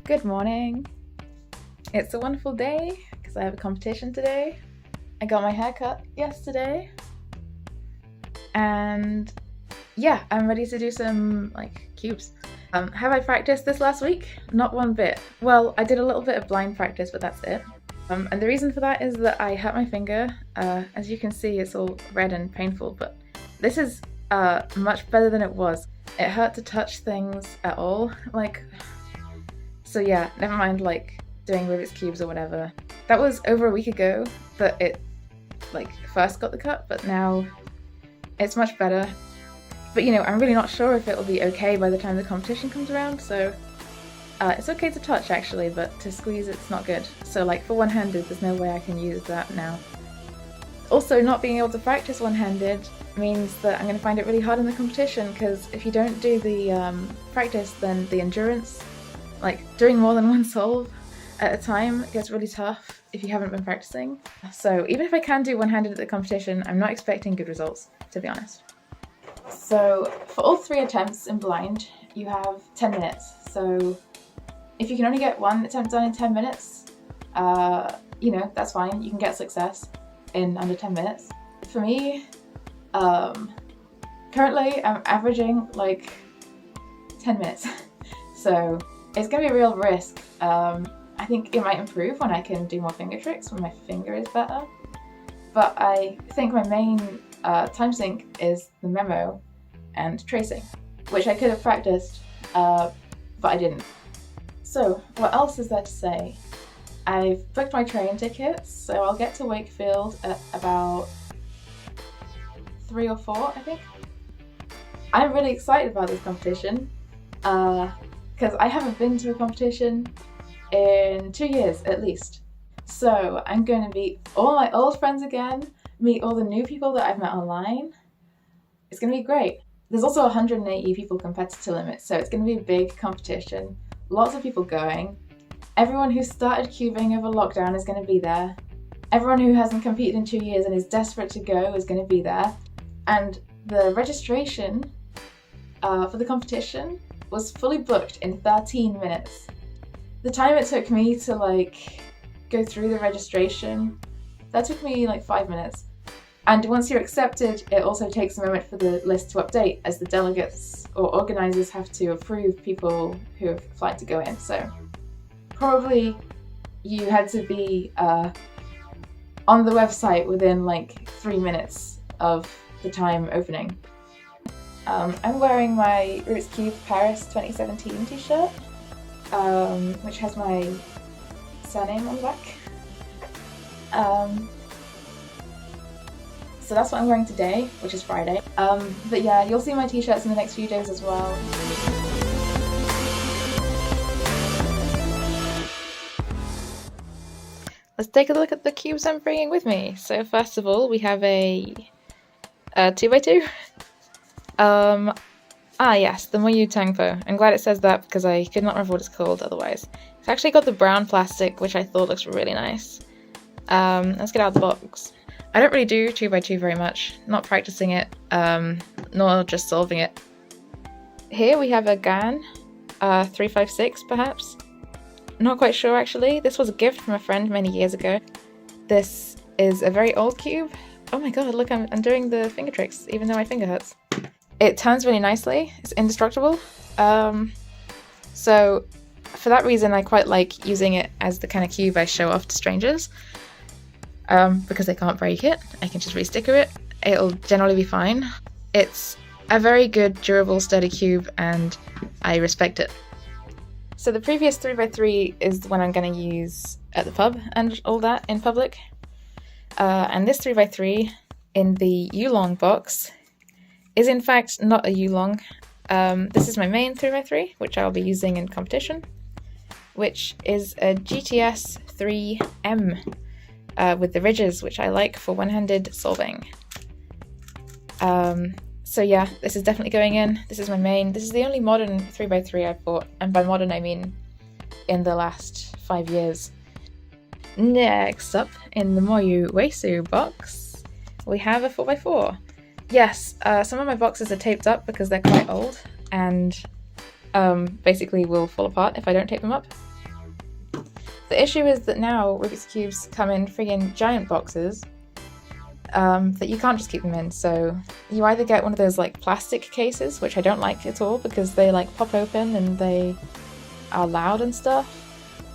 Good morning. It's a wonderful day because I have a competition today. I got my hair cut yesterday. And yeah, I'm ready to do some cubes. Have I practiced this last week? Not one bit. Well, I did a little bit of blind practice, but that's it. And the reason for that is that I hurt my finger. As you can see, it's all red and painful, but this is much better than it was. It hurt to touch things at all. So yeah, never mind doing Rubik's cubes or whatever. That was over a week ago that it first got the cut, but now it's much better. But I'm really not sure if it'll be okay by the time the competition comes around, so it's okay to touch actually, but to squeeze it's not good. So for one-handed, there's no way I can use that now. Also, not being able to practice one-handed means that I'm going to find it really hard in the competition, because if you don't do the practice, then the endurance, doing more than one solve at a time, gets really tough if you haven't been practicing. So even if I can do one-handed at the competition, I'm not expecting good results, to be honest. So for all 3 attempts in blind, you have 10 minutes. So if you can only get one attempt done in 10 minutes, that's fine. You can get success in under 10 minutes. For me, currently I'm averaging 10 minutes. So it's going to be a real risk. I think it might improve when I can do more finger tricks, when my finger is better. But I think my main time sink is the memo and tracing, which I could have practiced, but I didn't. So what else is there to say? I've booked my train tickets, so I'll get to Wakefield at about 3 or 4, I think. I'm really excited about this competition, because I haven't been to a competition in 2 years at least. So I'm going to meet all my old friends again, meet all the new people that I've met online. It's going to be great. There's also 180 people competitor limit, so it's going to be a big competition. Lots of people going. Everyone who started cubing over lockdown is going to be there. Everyone who hasn't competed in 2 years and is desperate to go is going to be there. And the registration for the competition was fully booked in 13 minutes. The time it took me to go through the registration, that took me 5 minutes. And once you're accepted, it also takes a moment for the list to update, as the delegates or organisers have to approve people who have applied to go in. So probably you had to be on the website within 3 minutes of the time opening. I'm wearing my Rubik's Cube Paris 2017 t-shirt, which has my surname on the back. So that's what I'm wearing today, which is Friday. But yeah, you'll see my t-shirts in the next few days as well. Let's take a look at the cubes I'm bringing with me. So first of all, we have a 2x2. Yes, the Moyu Tangpo. I'm glad it says that because I could not remember what it's called otherwise. It's actually got the brown plastic, which I thought looks really nice. Let's get out of the box. I don't really do 2x2 very much, not practicing it, nor just solving it. Here we have a GAN, 356 perhaps. Not quite sure actually. This was a gift from a friend many years ago. This is a very old cube. Oh my god, look, I'm doing the finger tricks, even though my finger hurts. It turns really nicely, it's indestructible. So for that reason I quite like using it as the kind of cube I show off to strangers. Because they can't break it, I can just re-sticker it. It'll generally be fine. It's a very good, durable, sturdy cube, and I respect it. So the previous 3x3 is the one I'm going to use at the pub and all that in public. And this 3x3 in the Yulong box is in fact not a Yulong. This is my main 3x3, which I'll be using in competition, which is a GTS 3M. With the ridges, which I like for one-handed solving. So yeah, this is definitely going in. This is my main. This is the only modern 3x3 I've bought, and by modern I mean in the last 5 years. Next up, in the Moyu Weisu box, we have a 4x4. Yes, some of my boxes are taped up because they're quite old, and basically will fall apart if I don't tape them up. The issue is that now Rubik's Cubes come in friggin' giant boxes that you can't just keep them in, so you either get one of those like plastic cases, which I don't like at all because they like pop open and they are loud and stuff,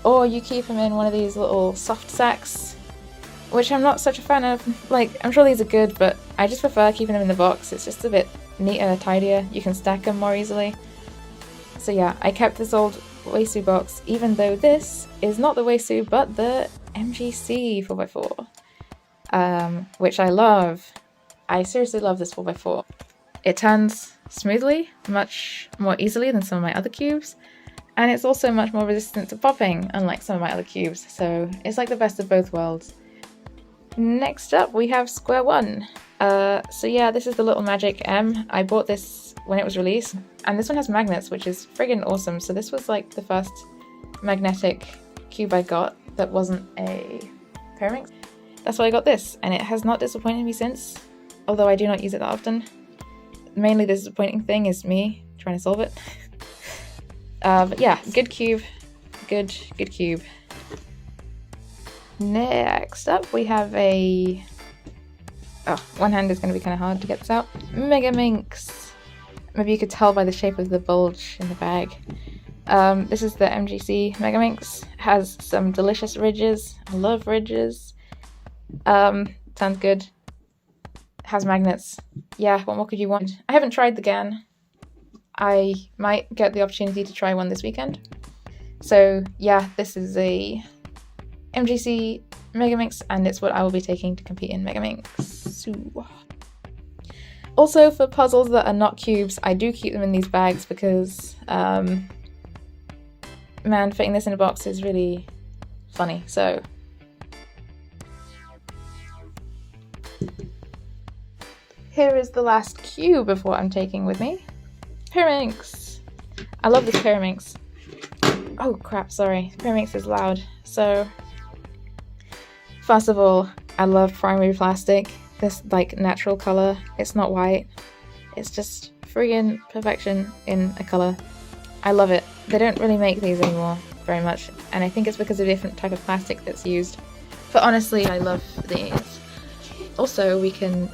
or you keep them in one of these little soft sacks, which I'm not such a fan of. Like, I'm sure these are good, but I just prefer keeping them in the box. It's just a bit neater, tidier, you can stack them more easily. So yeah, I kept this old Weisu box, even though this is not the Weisu but the MGC 4x4. Which I love. I seriously love this 4x4. It turns smoothly, much more easily than some of my other cubes, and it's also much more resistant to popping, unlike some of my other cubes, so it's like the best of both worlds. Next up we have Square One. So yeah, this is the Little Magic M. I bought this when it was released, and this one has magnets, which is friggin' awesome. So this was like the first magnetic cube I got that wasn't a Pyraminx. That's why I got this, and it has not disappointed me since, although I do not use it that often. Mainly the disappointing thing is me trying to solve it. But yeah, good cube. Good cube. Next up we have a... Oh, one hand is going to be kind of hard to get this out. Megaminx! Maybe you could tell by the shape of the bulge in the bag. This is the MGC Megaminx. Has some delicious ridges. I love ridges. Sounds good. Has magnets. Yeah, what more could you want? I haven't tried the GAN. I might get the opportunity to try one this weekend. So yeah, this is a MGC Megaminx, and it's what I will be taking to compete in Megaminx. Also, for puzzles that are not cubes, I do keep them in these bags because, man, fitting this in a box is really funny, so... Here is the last cube of what I'm taking with me. Pyraminx! I love this Pyraminx. Oh crap, sorry. Pyraminx is loud. So, first of all, I love primary plastic. This, like, natural colour. It's not white. It's just friggin' perfection in a colour. I love it. They don't really make these anymore very much, and I think it's because of the different type of plastic that's used. But honestly, I love these. Also, we can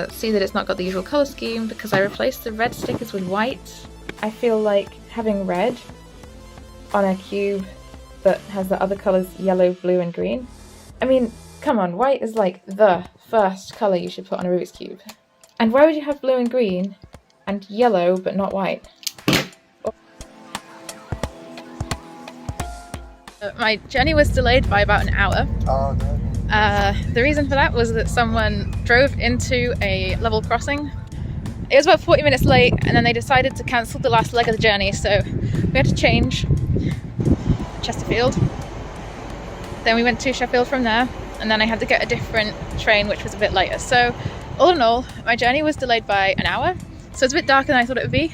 see that it's not got the usual colour scheme because I replaced the red stickers with white. I feel like having red on a cube that has the other colours yellow, blue and green. I mean, come on, white is like the first colour you should put on a Rubik's Cube. And why would you have blue and green and yellow but not white? My journey was delayed by about an hour. Oh, no. The reason for that was that someone drove into a level crossing. It was about 40 minutes late, and then they decided to cancel the last leg of the journey, so we had to change Chesterfield. Then we went to Sheffield from there, and then I had to get a different train which was a bit later. So all in all, my journey was delayed by an hour, so it's a bit darker than I thought it would be,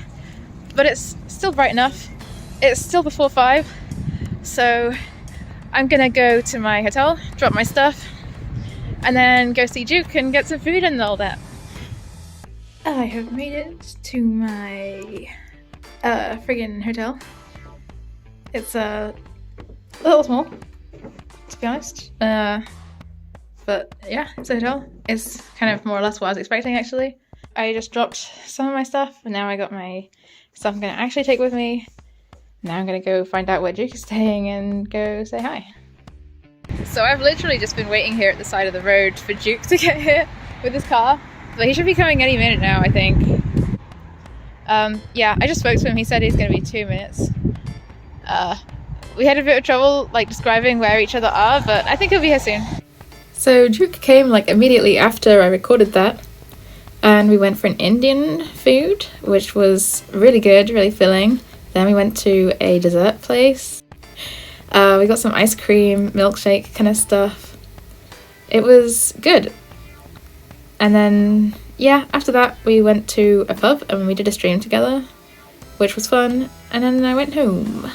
but it's still bright enough. It's still before 5, so I'm gonna go to my hotel, drop my stuff, and then go see Duke and get some food and all that. I have made it to my friggin' hotel. It's a little small, to be honest. But yeah, it's a hotel. It's kind of more or less what I was expecting, actually. I just dropped some of my stuff, and now I got my stuff I'm gonna actually take with me. Now I'm gonna go find out where Duke is staying and go say hi. So I've literally just been waiting here at the side of the road for Duke to get here with his car. But he should be coming any minute now, I think. Yeah, I just spoke to him. He said he's gonna be 2 minutes. We had a bit of trouble like describing where each other are, but I think he'll be here soon. So Duke came like immediately after I recorded that, and we went for an Indian food, which was really good, really filling. Then we went to a dessert place. We got some ice cream, milkshake kind of stuff. It was good. And then, yeah, after that we went to a pub and we did a stream together, which was fun. And then I went home.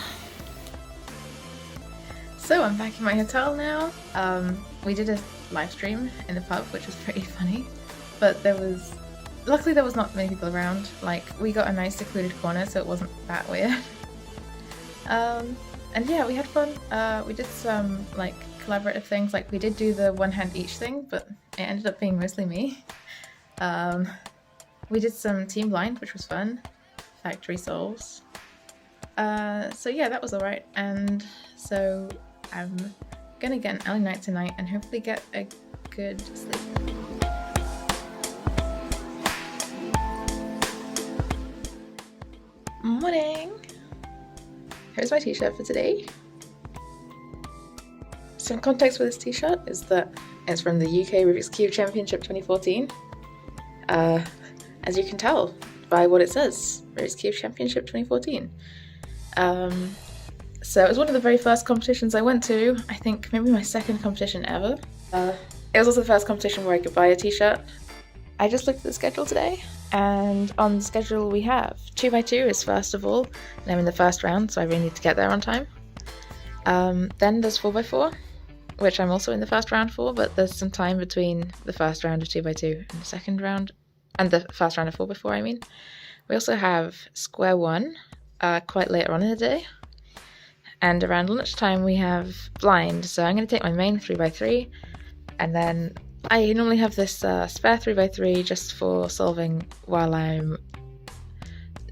So I'm back in my hotel now. We did a live stream in the pub, which was pretty funny. But luckily there was not many people around. Like, we got a nice secluded corner, so it wasn't that weird. And yeah, we had fun. We did some like collaborative things, like we did do the one hand each thing, but it ended up being mostly me. We did some team blind, which was fun. Factory solves. So yeah, that was alright. And so I'm gonna get an early night tonight and hopefully get a good sleep. Morning! Here's my t-shirt for today. Some context for this t-shirt is that it's from the UK Rubik's Cube Championship 2014. As you can tell by what it says, Rubik's Cube Championship 2014. So it was one of the very first competitions I went to. I think maybe my second competition ever. It was also the first competition where I could buy a t-shirt. I just looked at the schedule today, and on the schedule we have 2x2 is first of all, and I'm in the first round, so I really need to get there on time. Then there's 4x4, which I'm also in the first round for, but there's some time between the first round of 2x2 and the second round, and the first round of 4x4, I mean. We also have square one, quite later on in the day. And around lunchtime we have blind, so I'm going to take my main 3x3, and then I normally have this spare 3x3 just for solving while I'm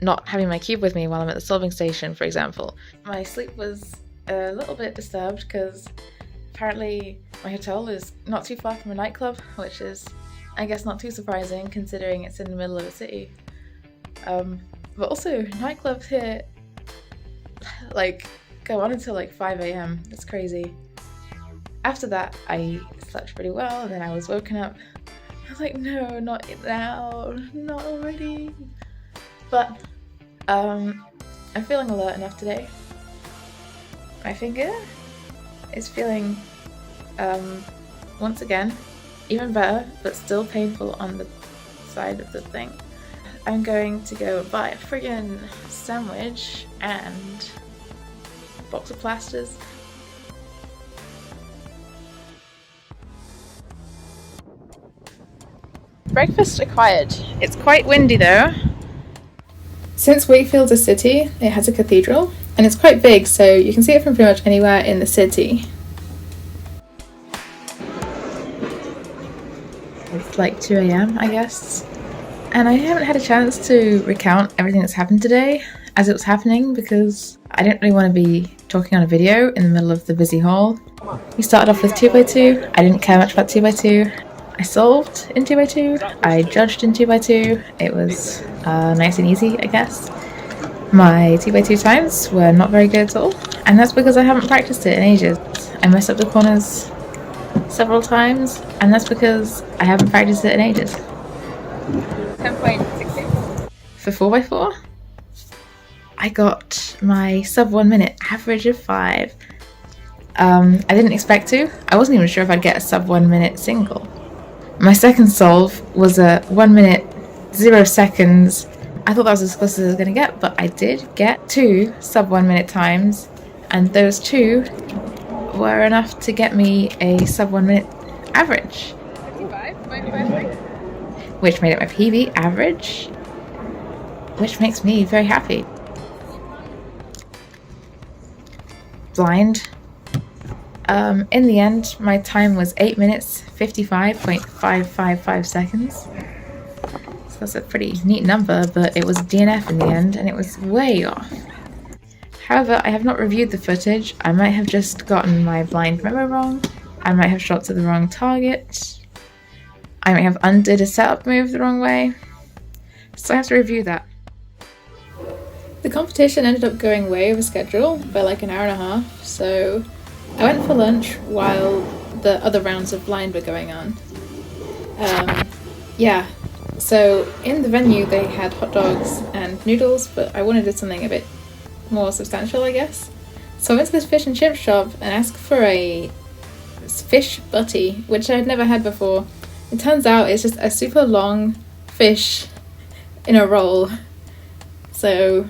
not having my cube with me while I'm at the solving station, for example. My sleep was a little bit disturbed because apparently my hotel is not too far from a nightclub, which is, I guess, not too surprising considering it's in the middle of a city. But also, nightclubs here like go on until like 5 AM. It's crazy. After that, I slept pretty well, and then I was woken up. I was like, no, not now, not already. But I'm feeling alert enough today. My finger is feeling, once again, even better, but still painful on the side of the thing. I'm going to go buy a friggin' sandwich and a box of plasters. Breakfast acquired. It's quite windy though. Since Wakefield's a city, it has a cathedral, and it's quite big, so you can see it from pretty much anywhere in the city. It's like 2 AM, I guess. And I haven't had a chance to recount everything that's happened today as it was happening because I didn't really want to be talking on a video in the middle of the busy hall. We started off with 2x2. I didn't care much about 2x2. I solved in 2x2, I judged in 2x2, it was nice and easy, I guess. My 2x2 times were not very good at all, and that's because I haven't practiced it in ages. I messed up the corners several times, and that's because I haven't practiced it in ages. 10.66. For 4x4, I got my sub 1 minute average of 5. I didn't expect to. I wasn't even sure if I'd get a sub 1 minute single. My second solve was a 1 minute 0 seconds. I thought that was as close as I was going to get, but I did get 2 sub 1 minute times, and those 2 were enough to get me a sub 1 minute average. 55.53. Which made it my PB average, which makes me very happy. Blind. In the end, my time was 8 minutes 55.555 seconds. So that's a pretty neat number, but it was a DNF in the end, and it was way off. However, I have not reviewed the footage. I might have just gotten my blind memo wrong. I might have shot to the wrong target. I might have undid a setup move the wrong way. So I have to review that. The competition ended up going way over schedule by like an hour and a half, so I went for lunch while the other rounds of blind were going on. Yeah, so in the venue they had hot dogs and noodles, but I wanted something a bit more substantial, I guess. So I went to this fish and chip shop and asked for a fish butty, which I had never had before. It turns out it's just a super long fish in a roll. So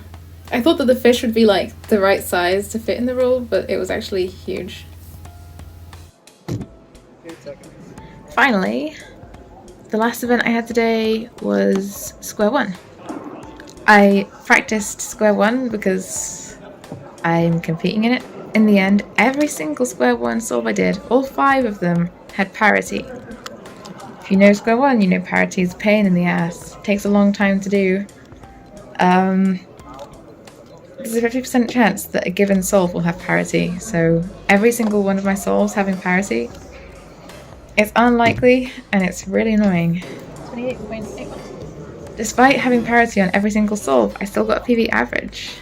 I thought that the fish would be like the right size to fit in the roll, but it was actually huge. Finally, the last event I had today was square one. I practiced square one because I'm competing in it, In the end, every single square one solve I did, all 5 of them, had parity. If you know square one, you know parity is a pain in the ass. It takes a long time to do. There's a 50% chance that a given solve will have parity, so every single one of my solves having parity, it's unlikely and it's really annoying. 28.81. Despite having parity on every single solve, I still got a PV average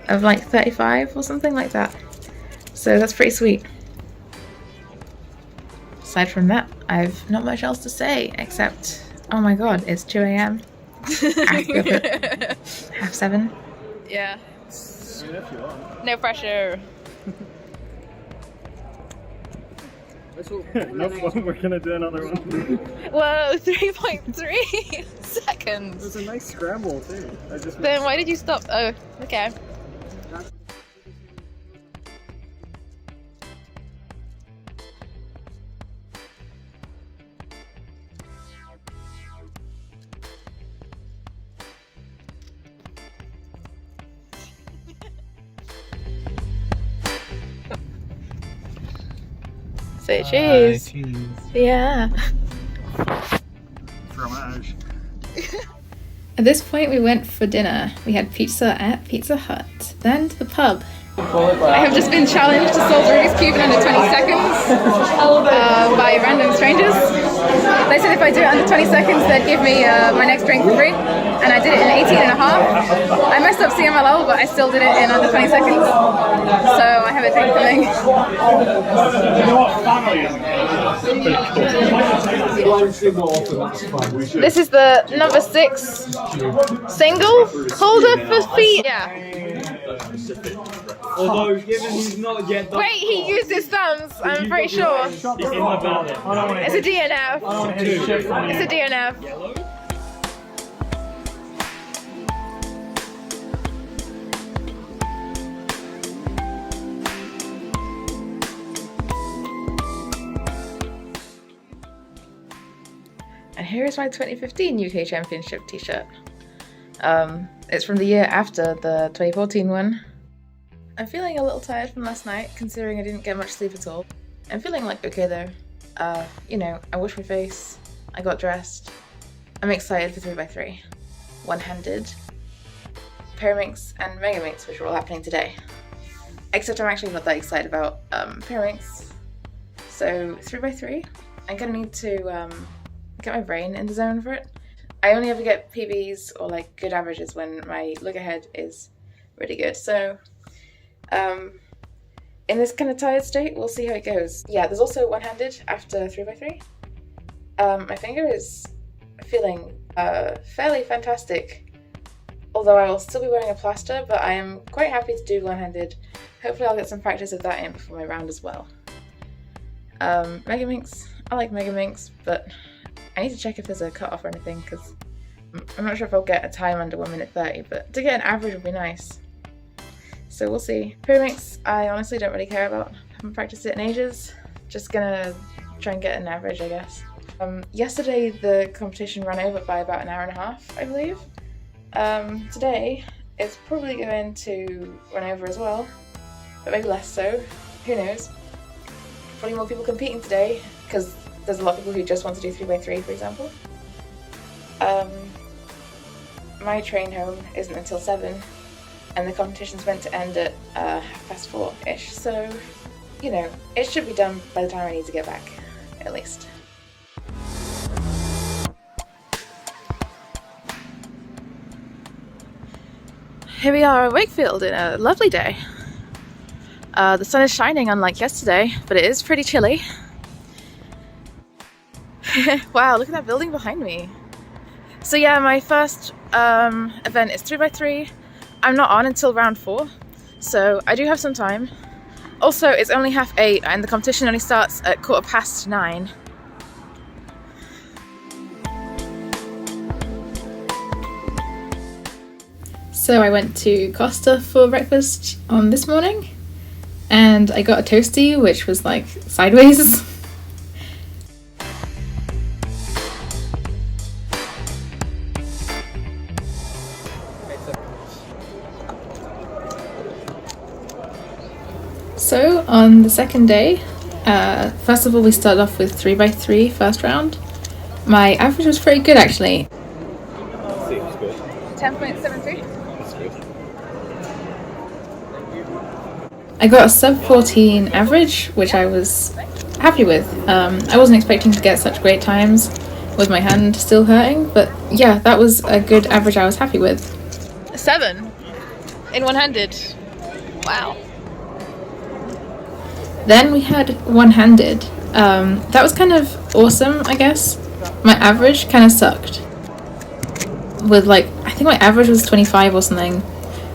of like 35 or something like that. So that's pretty sweet. Aside from that, I've not much else to say except, oh my god, it's 2 AM. I have to go up at 7:30. Yeah. No pressure. No fun, we're gonna do another one. Whoa, 3.3 seconds. It was a nice scramble too. Then why did you stop? Oh, okay. Say cheese. Yeah. Fromage. At this point we went for dinner. We had pizza at Pizza Hut, then to the pub. I have just been challenged to solve Rubik's Cube in under 20 seconds by random strangers. They said if I do it under 20 seconds they'd give me my next drink for free, and I did it in 18 and a half. I messed up seeing my level, but I still did it in under 20 seconds. So I have a drink coming. This is the number 6 single holder for feet. Yeah. Although, given he's not yet done. Wait, he used his thumbs, I'm pretty sure. It's in the ballot. It's a DNF. It's a DNF. Yellow? And here is my 2015 UK Championship t-shirt. It's from the year after the 2014 one. I'm feeling a little tired from last night, considering I didn't get much sleep at all. I'm feeling like okay though. You know, I washed my face, I got dressed. I'm excited for 3x3. One-handed, Pyraminx and Megaminx, which are all happening today. Except I'm actually not that excited about Pyraminx. So 3x3, I'm gonna need to get my brain in the zone for it. I only ever get PBs or like good averages when my look ahead is really good. So in this kind of tired state, we'll see how it goes. Yeah, there's also one-handed after 3x3. My finger is feeling fairly fantastic, although I will still be wearing a plaster, but I am quite happy to do one-handed. Hopefully I'll get some practice of that in before my round as well. Megaminx, I like Megaminx, but I need to check if there's a cut-off or anything, because I'm not sure if I'll get a time under 1 minute 30, but to get an average would be nice. So we'll see. Pyraminx, I honestly don't really care about. I haven't practiced it in ages. Just gonna try and get an average, I guess. Yesterday the competition ran over by about an hour and a half, I believe. Today it's probably going to run over as well, but maybe less so. Who knows? Probably more people competing today, because there's a lot of people who just want to do 3x3, for example. My train home isn't until 7, and the competition's meant to end at 4:30-ish, so, you know, it should be done by the time I need to get back, at least. Here we are at Wakefield in a lovely day. The sun is shining unlike yesterday, but it is pretty chilly. Wow, look at that building behind me. So yeah, my first event is 3x3. I'm not on until round 4, so I do have some time. Also, it's only 8:30 and the competition only starts at 9:15. So I went to Costa for breakfast on this morning, and I got a toasty, which was like sideways. So on the second day, first of all we started off with 3x3 first round. My average was pretty good actually. Seems good. 10.73. That's good. I got a sub 14 average, which I was happy with. I wasn't expecting to get such great times with my hand still hurting, but yeah, that was a good average I was happy with. 7 in one-handed. Wow. Then we had one-handed. That was kind of awesome, I guess. My average kind of sucked. With like, I think my average was 25 or something.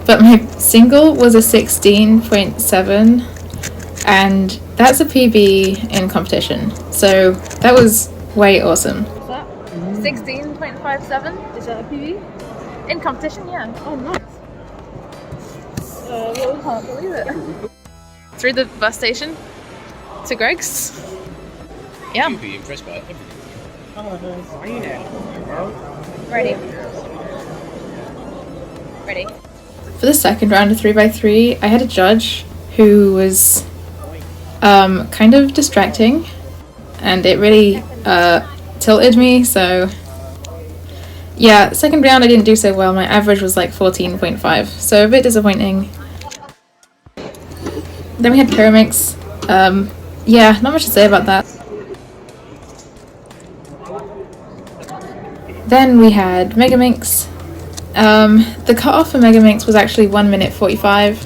But my single was a 16.7. And that's a PB in competition. So that was way awesome. 16.57. Is that a PB? In competition, yeah. Oh, nice. I can't believe it. Through the bus station to Greg's. Yeah. You'd be impressed by everything. Ready. Ready. For the second round of 3x3, I had a judge who was kind of distracting, and it really tilted me, so yeah, second round I didn't do so well. My average was like 14.5, so a bit disappointing. Then we had pyramids. Yeah, not much to say about that. Then we had Megaminx. The cutoff for Megaminx was actually 1 minute 45,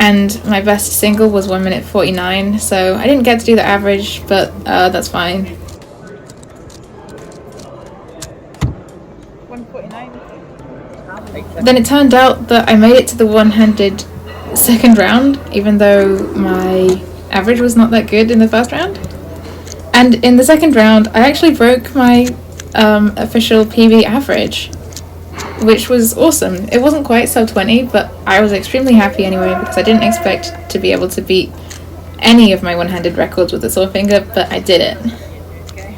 and my best single was 1 minute 49, so I didn't get to do the average, but that's fine. 149. Then it turned out that I made it to the one-handed second round, even though my average was not that good in the first round. And in the second round, I actually broke my official PB average, which was awesome. It wasn't quite sub 20, but I was extremely happy anyway because I didn't expect to be able to beat any of my one-handed records with the sore finger, but I did it. Okay.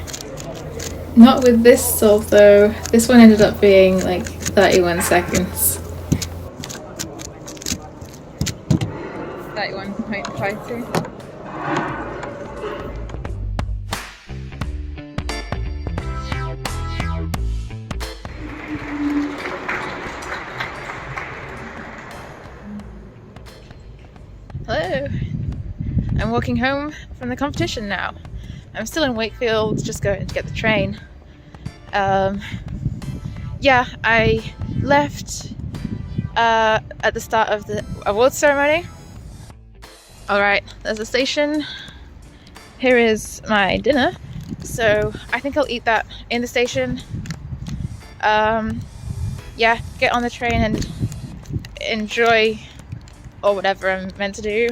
Not with this solve though. This one ended up being like 31 seconds. 31.52. Hello. I'm walking home from the competition now. I'm still in Wakefield, just going to get the train. Yeah, I left at the start of the awards ceremony. Alright, there's a station. Here is my dinner. So I think I'll eat that in the station. Yeah, get on the train and enjoy, or whatever I'm meant to do,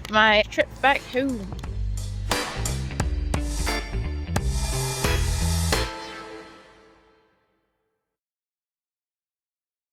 my trip back home.